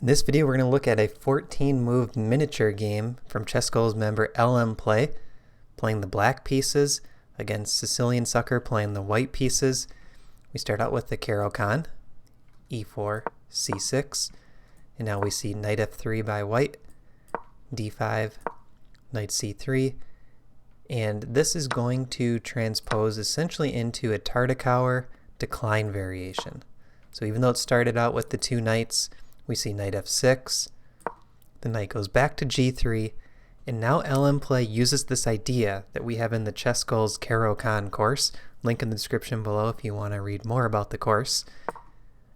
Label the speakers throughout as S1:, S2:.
S1: In this video, we're going to look at a 14-move miniature game from ChessGoals member lmplay, playing the black pieces against Sicilian Sucker playing the white pieces. We start out with the Caro-Kann, e4, c6, and now we see knight f3 by white, d5, knight c3, and this is going to transpose essentially into a Caro-Kann decline variation. So even though it started out with the two knights, we see knight f6, the knight goes back to g3, and now lmplay uses this idea that we have in the ChessGoals Caro-Kann course, link in the description below if you want to read more about the course.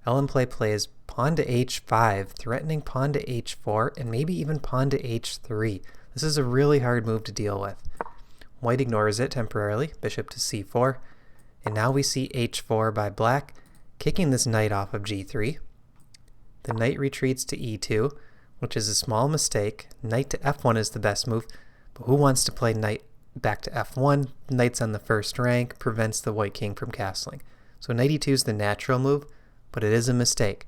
S1: lmplay plays pawn to h5, threatening pawn to h4, and maybe even pawn to h3. This is a really hard move to deal with. White ignores it temporarily, bishop to c4, and now we see h4 by black, kicking this knight off of g3. The knight retreats to e2, which is a small mistake. Knight to f1 is the best move, but who wants to play knight back to f1? Knight's on the first rank, prevents the white king from castling. So knight e2 is the natural move, but it is a mistake.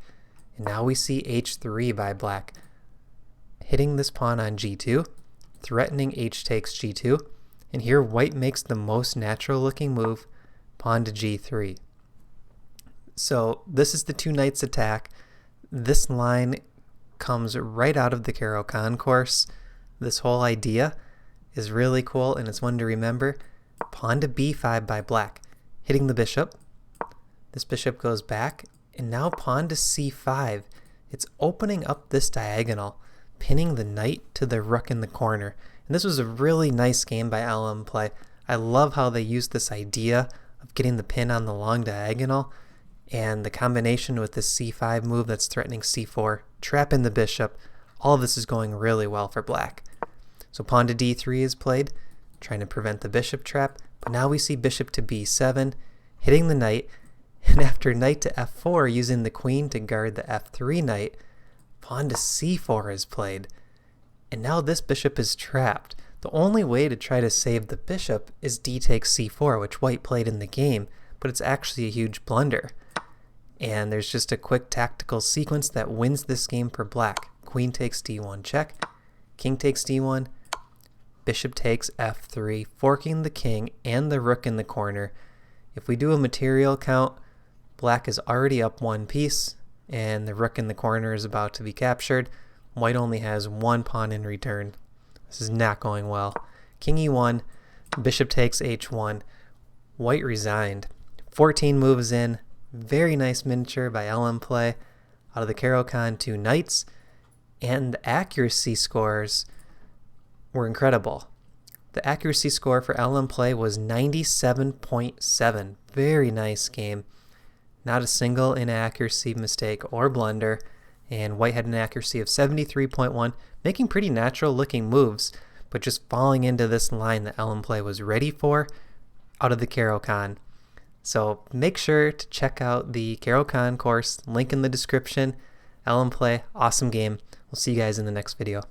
S1: And now we see h3 by black, hitting this pawn on g2, threatening h takes g2, and here white makes the most natural looking move, pawn to g3. So this is the two knights attack. This line comes right out of the Caro-Kann course. This whole idea is really cool and it's one to remember. Pawn to b5 by black, hitting the bishop. This bishop goes back, and now pawn to c5. It's opening up this diagonal, pinning the knight to the rook in the corner. And this was a really nice game by lmplay. I love how they used this idea of getting the pin on the long diagonal, and the combination with this c5 move that's threatening c4, trapping the bishop. All of this is going really well for black. So pawn to d3 is played, trying to prevent the bishop trap, but now we see bishop to b7, hitting the knight, and after knight to f4, using the queen to guard the f3 knight, pawn to c4 is played. And now this bishop is trapped. The only way to try to save the bishop is d takes c4, which white played in the game, but it's actually a huge blunder. And there's just a quick tactical sequence that wins this game for black. Queen takes d1 check, king takes d1, bishop takes f3, forking the king and the rook in the corner. If we do a material count, black is already up one piece, and the rook in the corner is about to be captured. White only has one pawn in return. This is not going well. King e1, bishop takes h1. White resigned. 14 moves in. Very nice miniature by lmplay. Out of the Caro-Kann, two knights. And the accuracy scores were incredible. The accuracy score for lmplay was 97.7. Very nice game. Not a single inaccuracy mistake or blunder. And white had an accuracy of 73.1, making pretty natural looking moves, but just falling into this line that lmplay was ready for out of the Caro-Kann. So make sure to check out the Caro-Kann course, link in the description. lmplay, awesome game. We'll see you guys in the next video.